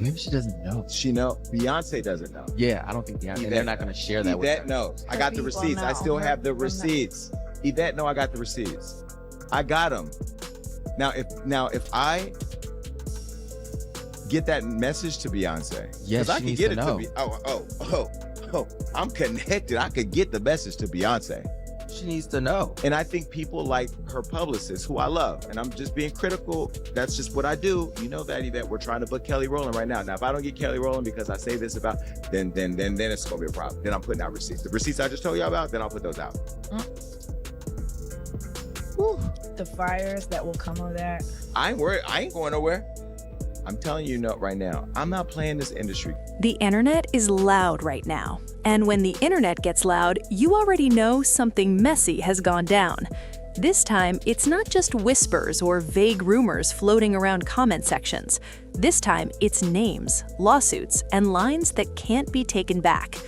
Maybe she doesn't know. She know. Beyonce doesn't know. Yeah, I don't think Beyonce. And they're not going to share that with her. Yvette knows. I got the receipts. I still have the receipts. Yvette know I got the receipts. I got them. Now if I get that message to Beyonce, yes, I can get it to me. Oh, I'm connected. I could get the message to Beyonce. She needs to know. And I think people like her publicist, who I love, and I'm just being critical. That's just what I do. You know that, Yvette. We're trying to book Kelly Rowland right now. Now, if I don't get Kelly Rowland because I say this about, then it's gonna be a problem. Then I'm putting out receipts. The receipts I just told you about, then I'll put those out. The fires that will come of that. I ain't worried. I ain't going nowhere. I'm telling you right now, I'm not playing this industry. The internet is loud right now. And when the internet gets loud, you already know something messy has gone down. This time, it's not just whispers or vague rumors floating around comment sections. This time, it's names, lawsuits, and lines that can't be taken back.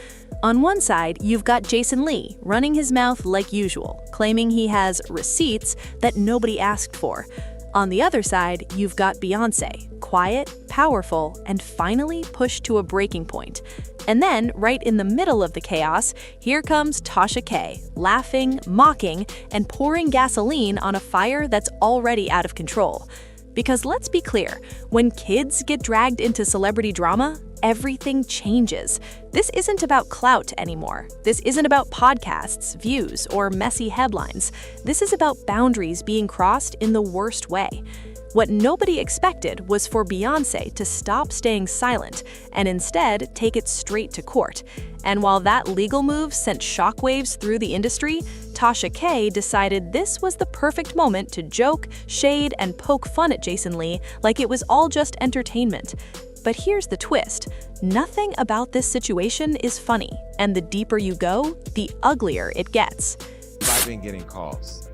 On one side, you've got Jason Lee running his mouth like usual, claiming he has receipts that nobody asked for. On the other side, you've got Beyonce, quiet, powerful, and finally pushed to a breaking point. And then, right in the middle of the chaos, here comes Tasha K, laughing, mocking, and pouring gasoline on a fire that's already out of control. Because let's be clear, when kids get dragged into celebrity drama, everything changes. This isn't about clout anymore. This isn't about podcasts, views, or messy headlines. This is about boundaries being crossed in the worst way. What nobody expected was for Beyonce to stop staying silent and instead take it straight to court. And while that legal move sent shockwaves through the industry, Tasha K decided this was the perfect moment to joke, shade, and poke fun at Jason Lee like it was all just entertainment. But here's the twist. Nothing about this situation is funny, and the deeper you go, the uglier it gets. I've been getting calls.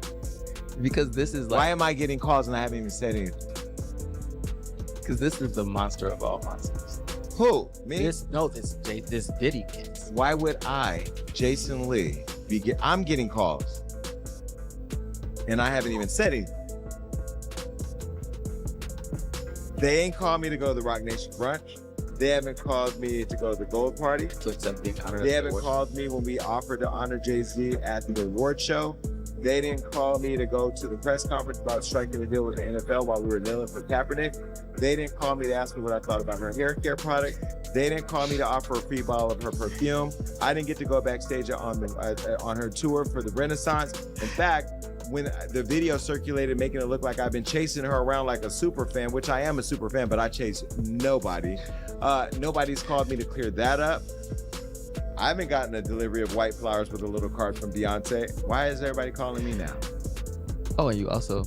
Because this is like... Why am I getting calls and I haven't even said anything? Because this is the monster of all monsters. Who? Me? This Diddy case. Why would I, Jason Lee, I'm getting calls, and I haven't even said anything. They ain't called me to go to the Rock Nation brunch. They haven't called me to go to the Gold Party. They haven't called me when we offered to honor Jay-Z at the award show. They didn't call me to go to the press conference about striking a deal with the NFL while we were kneeling for Kaepernick. They didn't call me to ask me what I thought about her hair care product. They didn't call me to offer a free bottle of her perfume. I didn't get to go backstage on her tour for the Renaissance. In fact, when the video circulated making it look like I've been chasing her around like a super fan, which I am a super fan, but I chase nobody. Nobody's called me to clear that up. I haven't gotten a delivery of white flowers with a little card from Beyonce. Why is everybody calling me now? Oh, and you also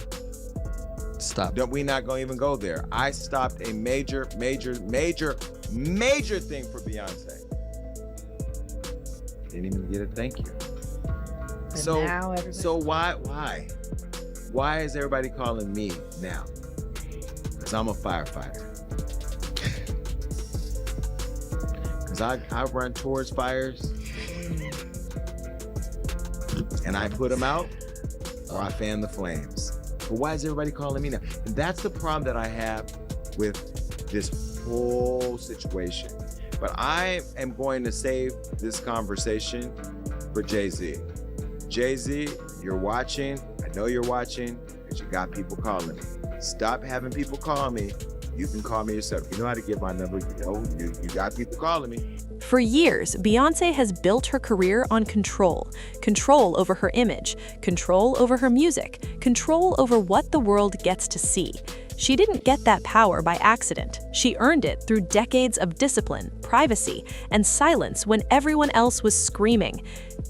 stopped. We not gonna even go there. I stopped a major thing for Beyonce. Didn't even get a thank you. So why is everybody calling me now? Because I'm a firefighter. Because I run towards fires and I put them out or I fan the flames. But why is everybody calling me now? And that's the problem that I have with this whole situation. But I am going to save this conversation for Jay-Z. Jay-Z, you're watching. I know you're watching because you got people calling me. Stop having people call me. You can call me yourself. You know how to get my number. You know, you got people calling me. For years, Beyonce has built her career on control. Control over her image, control over her music, control over what the world gets to see. She didn't get that power by accident. She earned it through decades of discipline, privacy, and silence when everyone else was screaming.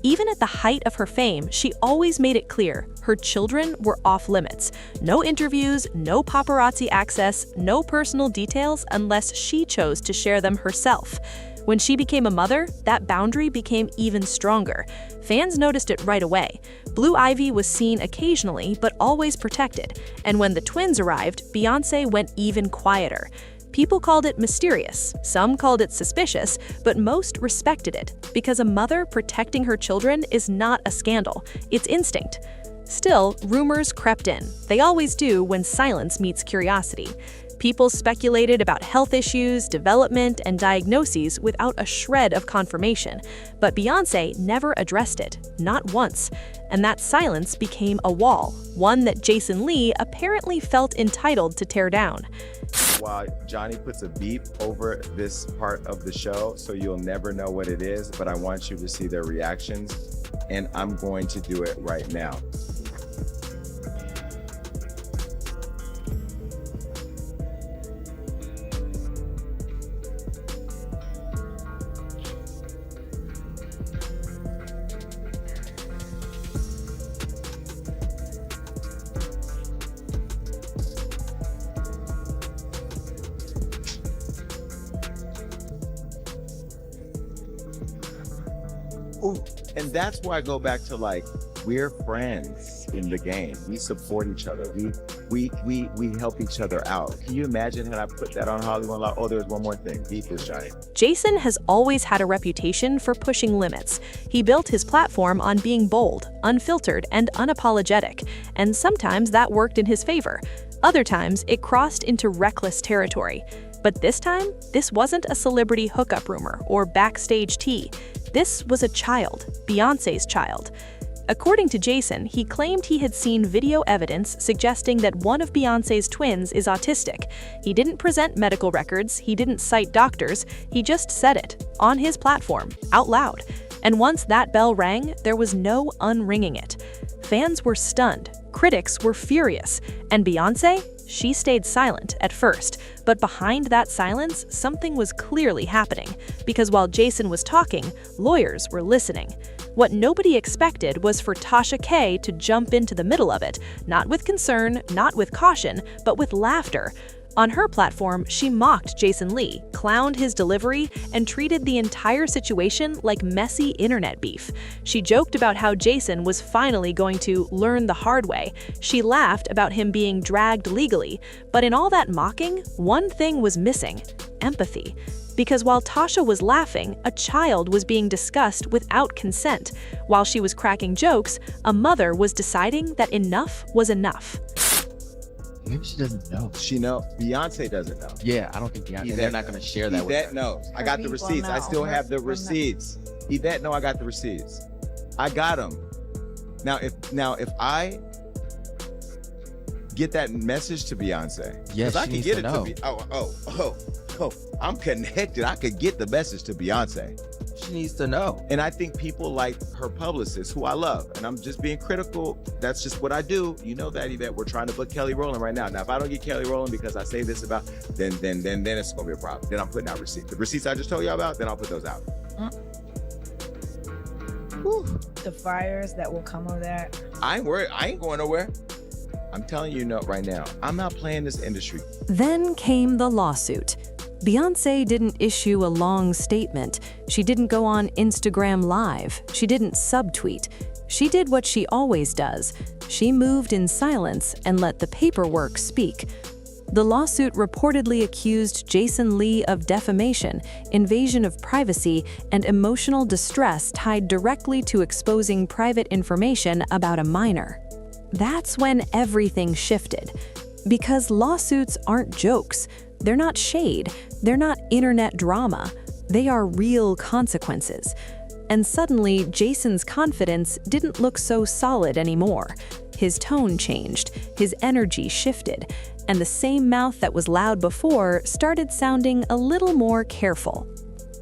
Even at the height of her fame, she always made it clear her children were off limits. No interviews, no paparazzi access, no personal details unless she chose to share them herself. When she became a mother, that boundary became even stronger. Fans noticed it right away. Blue Ivy was seen occasionally, but always protected. And when the twins arrived, Beyonce went even quieter. People called it mysterious, some called it suspicious, but most respected it, because a mother protecting her children is not a scandal, it's instinct. Still, rumors crept in. They always do when silence meets curiosity. People speculated about health issues, development, and diagnoses without a shred of confirmation. But Beyonce never addressed it, not once. And that silence became a wall, one that Jason Lee apparently felt entitled to tear down. While Johnny puts a beep over this part of the show, so you'll never know what it is, but I want you to see their reactions, and I'm going to do it right now. Ooh, and that's why I go back to, like, we're friends in the game. We support each other. We help each other out. Can you imagine had I put that on Hollywood Law? Oh, there's one more thing. Beef is giant. Jason has always had a reputation for pushing limits. He built his platform on being bold, unfiltered, and unapologetic, and sometimes that worked in his favor. Other times, it crossed into reckless territory. But this time, this wasn't a celebrity hookup rumor or backstage tea. This was a child, Beyonce's child. According to Jason, he claimed he had seen video evidence suggesting that one of Beyonce's twins is autistic. He didn't present medical records, he didn't cite doctors, he just said it, on his platform, out loud. And once that bell rang, there was no unringing it. Fans were stunned, critics were furious, and Beyonce? She stayed silent at first, but behind that silence, something was clearly happening, because while Jason was talking, lawyers were listening. What nobody expected was for Tasha K to jump into the middle of it, not with concern, not with caution, but with laughter. On her platform, she mocked Jason Lee, clowned his delivery, and treated the entire situation like messy internet beef. She joked about how Jason was finally going to learn the hard way. She laughed about him being dragged legally. But in all that mocking, one thing was missing: empathy. Because while Tasha was laughing, a child was being discussed without consent. While she was cracking jokes, a mother was deciding that enough was enough. Maybe she doesn't know. She knows. Beyonce doesn't know. Yeah, I don't think Beyonce. They're not going to share that with her. Yvette knows. I got the receipts. I still have the receipts. Yvette know I got the receipts. I got them. Now if I get that message to Beyonce, yes, I she can needs get to it know. to I'm connected. I could get the message to Beyonce. She needs to know. And I think people like her publicist, who I love, and I'm just being critical. That's just what I do. You know that, Yvette. We're trying to book Kelly Rowland right now. Now, if I don't get Kelly Rowland because I say this about, then it's gonna be a problem. Then I'm putting out receipts. The receipts I just told you about, then I'll put those out. The fires that will come of that. I ain't worried. I ain't going nowhere. I'm telling you right now, I'm not playing this industry. Then came the lawsuit. Beyonce didn't issue a long statement. She didn't go on Instagram Live. She didn't subtweet. She did what she always does. She moved in silence and let the paperwork speak. The lawsuit reportedly accused Jason Lee of defamation, invasion of privacy, and emotional distress tied directly to exposing private information about a minor. That's when everything shifted. Because lawsuits aren't jokes. They're not shade. They're not internet drama. They are real consequences. And suddenly, Jason's confidence didn't look so solid anymore. His tone changed, his energy shifted, and the same mouth that was loud before started sounding a little more careful.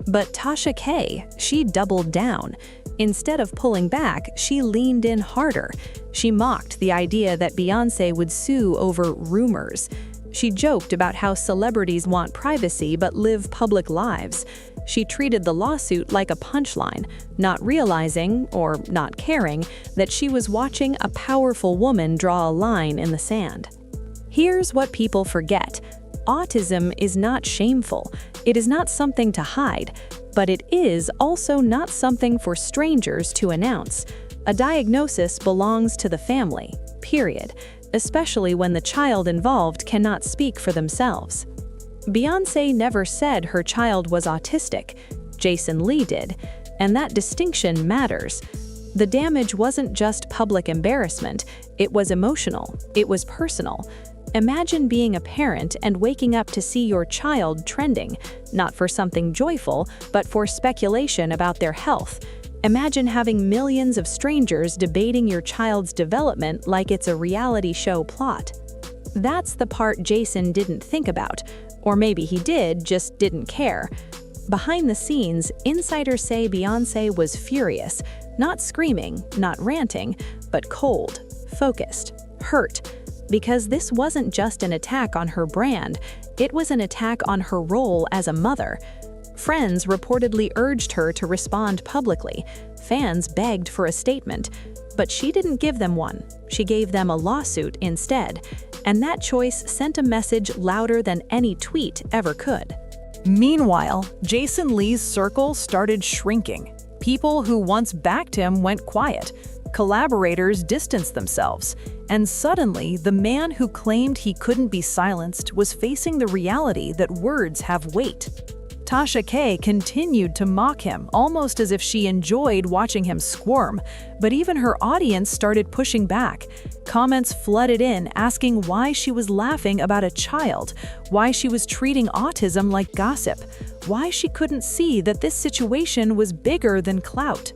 But Tasha K, she doubled down. Instead of pulling back, she leaned in harder. She mocked the idea that Beyonce would sue over rumors. She joked about how celebrities want privacy but live public lives. She treated the lawsuit like a punchline, not realizing, or not caring, that she was watching a powerful woman draw a line in the sand. Here's what people forget. Autism is not shameful. It is not something to hide, but it is also not something for strangers to announce. A diagnosis belongs to the family, period, especially when the child involved cannot speak for themselves. Beyonce never said her child was autistic. Jason Lee did, and that distinction matters. The damage wasn't just public embarrassment, it was emotional, it was personal. Imagine being a parent and waking up to see your child trending, not for something joyful, but for speculation about their health. Imagine having millions of strangers debating your child's development like it's a reality show plot. That's the part Jason didn't think about, or maybe he did, just didn't care. Behind the scenes, insiders say Beyoncé was furious, not screaming, not ranting, but cold, focused, hurt. Because this wasn't just an attack on her brand, it was an attack on her role as a mother. Friends reportedly urged her to respond publicly. Fans begged for a statement. But she didn't give them one. She gave them a lawsuit instead. And that choice sent a message louder than any tweet ever could. Meanwhile, Jason Lee's circle started shrinking. People who once backed him went quiet. Collaborators distanced themselves. And suddenly, the man who claimed he couldn't be silenced was facing the reality that words have weight. Tasha K continued to mock him, almost as if she enjoyed watching him squirm, but even her audience started pushing back. Comments flooded in, asking why she was laughing about a child, why she was treating autism like gossip, why she couldn't see that this situation was bigger than clout.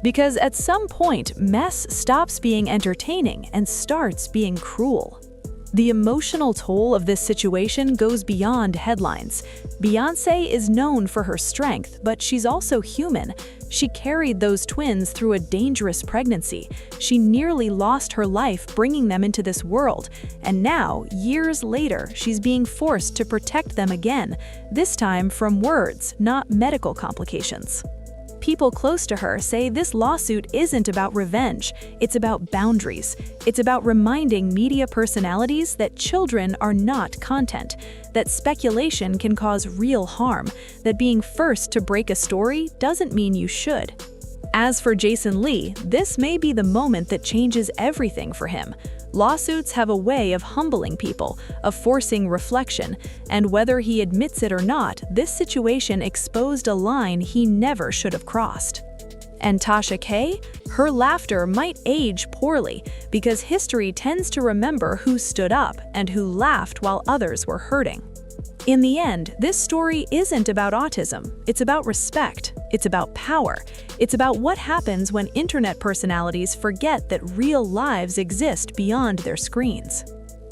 Because at some point, mess stops being entertaining and starts being cruel. The emotional toll of this situation goes beyond headlines. Beyoncé is known for her strength, but she's also human. She carried those twins through a dangerous pregnancy. She nearly lost her life bringing them into this world. And now, years later, she's being forced to protect them again, this time from words, not medical complications. People close to her say this lawsuit isn't about revenge, it's about boundaries. It's about reminding media personalities that children are not content, that speculation can cause real harm, that being first to break a story doesn't mean you should. As for Jason Lee, this may be the moment that changes everything for him. Lawsuits have a way of humbling people, of forcing reflection, and whether he admits it or not, this situation exposed a line he never should have crossed. And Tasha K? Her laughter might age poorly, because history tends to remember who stood up and who laughed while others were hurting. In the end, this story isn't about autism. It's about respect. It's about power. It's about what happens when internet personalities forget that real lives exist beyond their screens.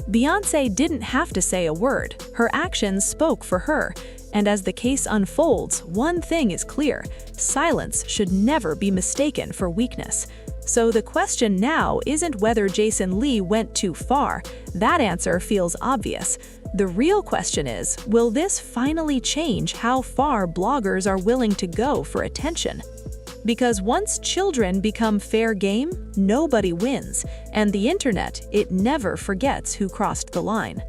Beyoncé didn't have to say a word. Her actions spoke for her. And as the case unfolds, one thing is clear: silence should never be mistaken for weakness. So the question now isn't whether Jason Lee went too far. That answer feels obvious. The real question is, will this finally change how far bloggers are willing to go for attention? Because once children become fair game, nobody wins. And the internet, it never forgets who crossed the line.